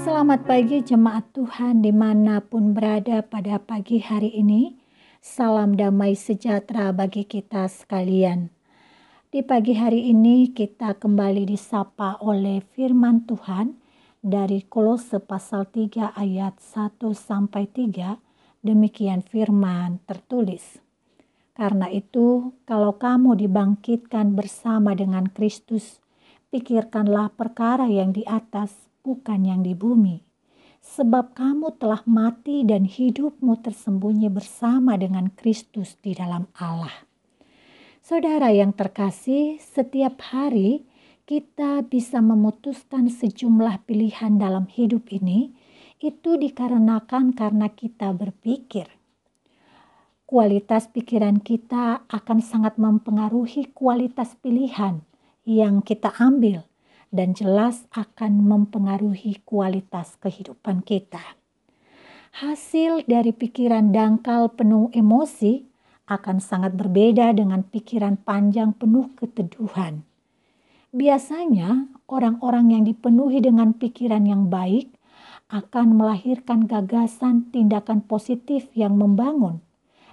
Selamat pagi jemaat Tuhan dimanapun berada pada pagi hari ini. Salam damai sejahtera bagi kita sekalian. Di pagi hari ini kita kembali disapa oleh firman Tuhan dari Kolose pasal 3 ayat 1-3. Demikian firman tertulis. Karena itu, kalau kamu dibangkitkan bersama dengan Kristus, pikirkanlah perkara yang di atas, bukan yang di bumi. Sebab kamu telah mati dan hidupmu tersembunyi bersama dengan Kristus di dalam Allah. Saudara yang terkasih, setiap hari kita bisa memutuskan sejumlah pilihan dalam hidup ini. Itu dikarenakan karena kita berpikir. Kualitas pikiran kita akan sangat mempengaruhi kualitas pilihan yang kita ambil dan jelas akan mempengaruhi kualitas kehidupan kita. Hasil dari pikiran dangkal penuh emosi akan sangat berbeda dengan pikiran panjang penuh keteduhan. Biasanya orang-orang yang dipenuhi dengan pikiran yang baik akan melahirkan gagasan tindakan positif yang membangun.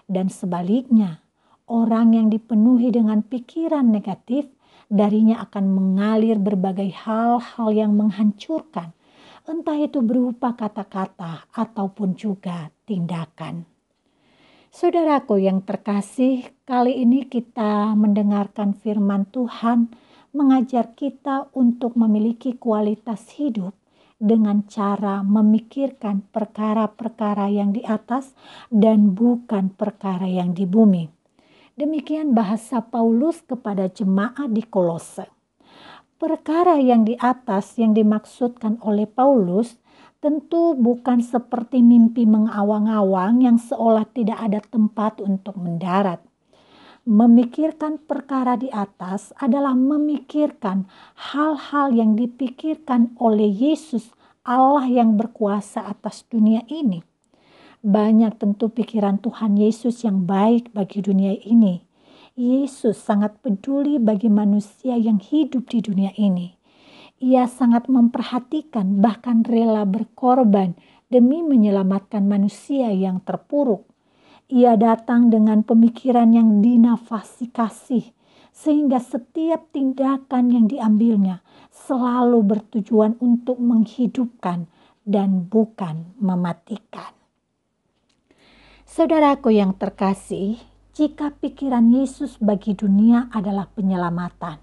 Dan sebaliknya, orang yang dipenuhi dengan pikiran negatif, darinya akan mengalir berbagai hal-hal yang menghancurkan, entah itu berupa kata-kata ataupun juga tindakan. Saudaraku yang terkasih, kali ini kita mendengarkan firman Tuhan mengajar kita untuk memiliki kualitas hidup dengan cara memikirkan perkara-perkara yang di atas dan bukan perkara yang di bumi. Demikian bahasa Paulus kepada jemaat di Kolose. Perkara yang di atas yang dimaksudkan oleh Paulus tentu bukan seperti mimpi mengawang-awang yang seolah tidak ada tempat untuk mendarat. Memikirkan perkara di atas adalah memikirkan hal-hal yang dipikirkan oleh Yesus, Allah yang berkuasa atas dunia ini. Banyak tentu pikiran Tuhan Yesus yang baik bagi dunia ini. Yesus sangat peduli bagi manusia yang hidup di dunia ini. Ia sangat memperhatikan, bahkan rela berkorban demi menyelamatkan manusia yang terpuruk. Ia datang dengan pemikiran yang dinafasi kasih, sehingga setiap tindakan yang diambilnya selalu bertujuan untuk menghidupkan dan bukan mematikan. Saudaraku yang terkasih, jika pikiran Yesus bagi dunia adalah penyelamatan,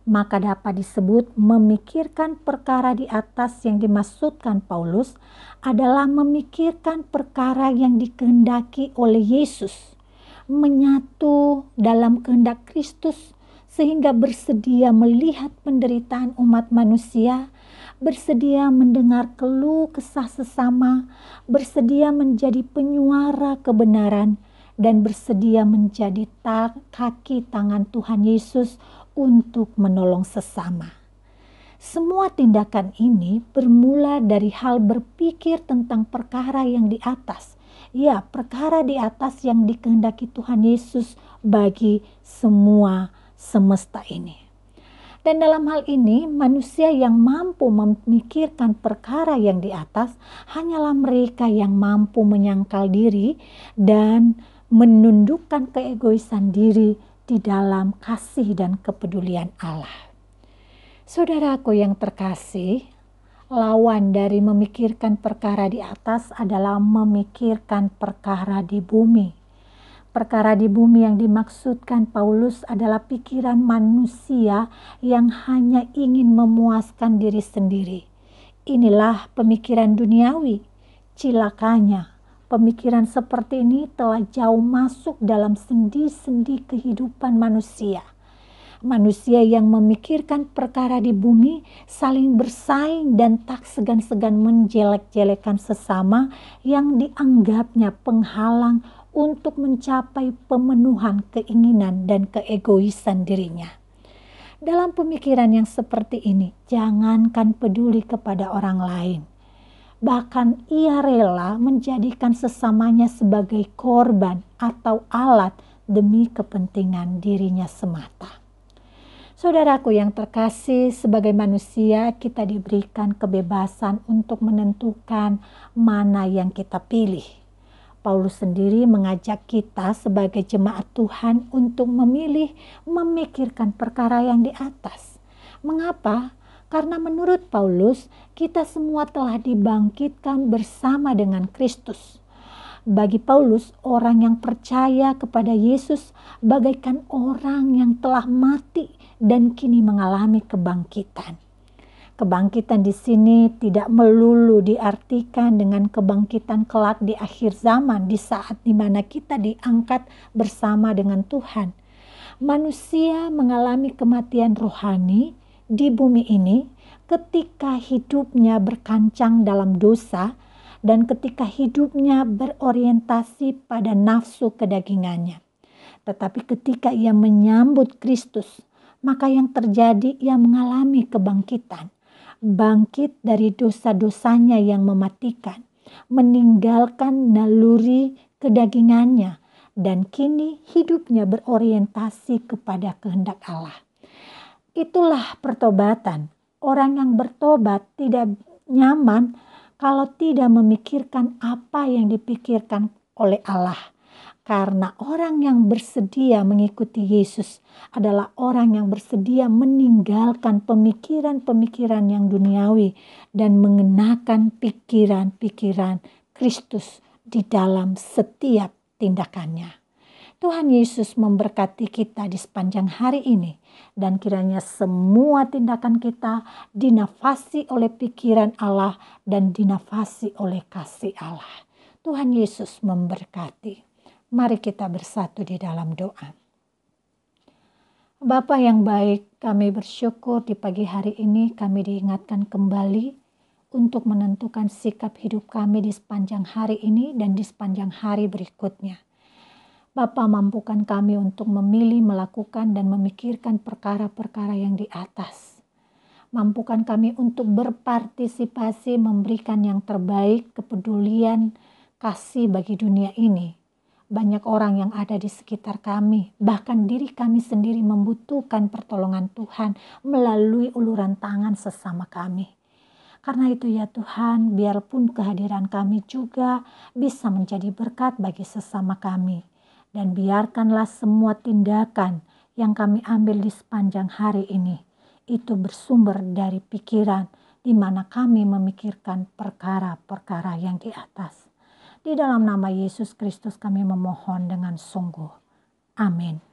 maka dapat disebut memikirkan perkara di atas yang dimaksudkan Paulus adalah memikirkan perkara yang dikehendaki oleh Yesus, menyatu dalam kehendak Kristus sehingga bersedia melihat penderitaan umat manusia, bersedia mendengar keluh kesah sesama, bersedia menjadi penyuara kebenaran, dan bersedia menjadi kaki tangan Tuhan Yesus untuk menolong sesama. Semua tindakan ini bermula dari hal berpikir tentang perkara yang di atas. Ya, perkara di atas yang dikehendaki Tuhan Yesus bagi semua semesta ini. Dan dalam hal ini, manusia yang mampu memikirkan perkara yang di atas hanyalah mereka yang mampu menyangkal diri dan menundukkan keegoisan diri di dalam kasih dan kepedulian Allah. Saudaraku yang terkasih, lawan dari memikirkan perkara di atas adalah memikirkan perkara di bumi. Perkara di bumi yang dimaksudkan Paulus adalah pikiran manusia yang hanya ingin memuaskan diri sendiri. Inilah pemikiran duniawi. Cilakanya, pemikiran seperti ini telah jauh masuk dalam sendi-sendi kehidupan manusia. Manusia yang memikirkan perkara di bumi saling bersaing dan tak segan-segan menjelek-jelekan sesama yang dianggapnya penghalang untuk mencapai pemenuhan keinginan dan keegoisan dirinya. Dalam pemikiran yang seperti ini, jangankan peduli kepada orang lain. Bahkan ia rela menjadikan sesamanya sebagai korban atau alat demi kepentingan dirinya semata. Saudaraku yang terkasih, sebagai manusia kita diberikan kebebasan untuk menentukan mana yang kita pilih. Paulus sendiri mengajak kita sebagai jemaat Tuhan untuk memilih memikirkan perkara yang di atas. Mengapa? Karena menurut Paulus, kita semua telah dibangkitkan bersama dengan Kristus. Bagi Paulus, orang yang percaya kepada Yesus bagaikan orang yang telah mati dan kini mengalami kebangkitan. Kebangkitan di sini tidak melulu diartikan dengan kebangkitan kelak di akhir zaman, di saat dimana kita diangkat bersama dengan Tuhan. Manusia mengalami kematian rohani di bumi ini ketika hidupnya berkancang dalam dosa dan ketika hidupnya berorientasi pada nafsu kedagingannya. Tetapi ketika ia menyambut Kristus, maka yang terjadi ia mengalami kebangkitan. Bangkit dari dosa-dosanya yang mematikan, meninggalkan naluri kedagingannya, dan kini hidupnya berorientasi kepada kehendak Allah. Itulah pertobatan. Orang yang bertobat tidak nyaman kalau tidak memikirkan apa yang dipikirkan oleh Allah. Karena orang yang bersedia mengikuti Yesus adalah orang yang bersedia meninggalkan pemikiran-pemikiran yang duniawi dan mengenakan pikiran-pikiran Kristus di dalam setiap tindakannya. Tuhan Yesus memberkati kita di sepanjang hari ini, dan kiranya semua tindakan kita dinafasi oleh pikiran Allah dan dinafasi oleh kasih Allah. Tuhan Yesus memberkati. Mari kita bersatu di dalam doa. Bapa yang baik, kami bersyukur di pagi hari ini kami diingatkan kembali untuk menentukan sikap hidup kami di sepanjang hari ini dan di sepanjang hari berikutnya. Bapa, mampukan kami untuk memilih, melakukan, dan memikirkan perkara-perkara yang di atas. Mampukan kami untuk berpartisipasi, memberikan yang terbaik, kepedulian, kasih bagi dunia ini. Banyak orang yang ada di sekitar kami, bahkan diri kami sendiri membutuhkan pertolongan Tuhan melalui uluran tangan sesama kami. Karena itu ya Tuhan, biarpun kehadiran kami juga bisa menjadi berkat bagi sesama kami. Dan biarkanlah semua tindakan yang kami ambil di sepanjang hari ini, itu bersumber dari pikiran di mana kami memikirkan perkara-perkara yang di atas. Di dalam nama Yesus Kristus kami memohon dengan sungguh. Amin.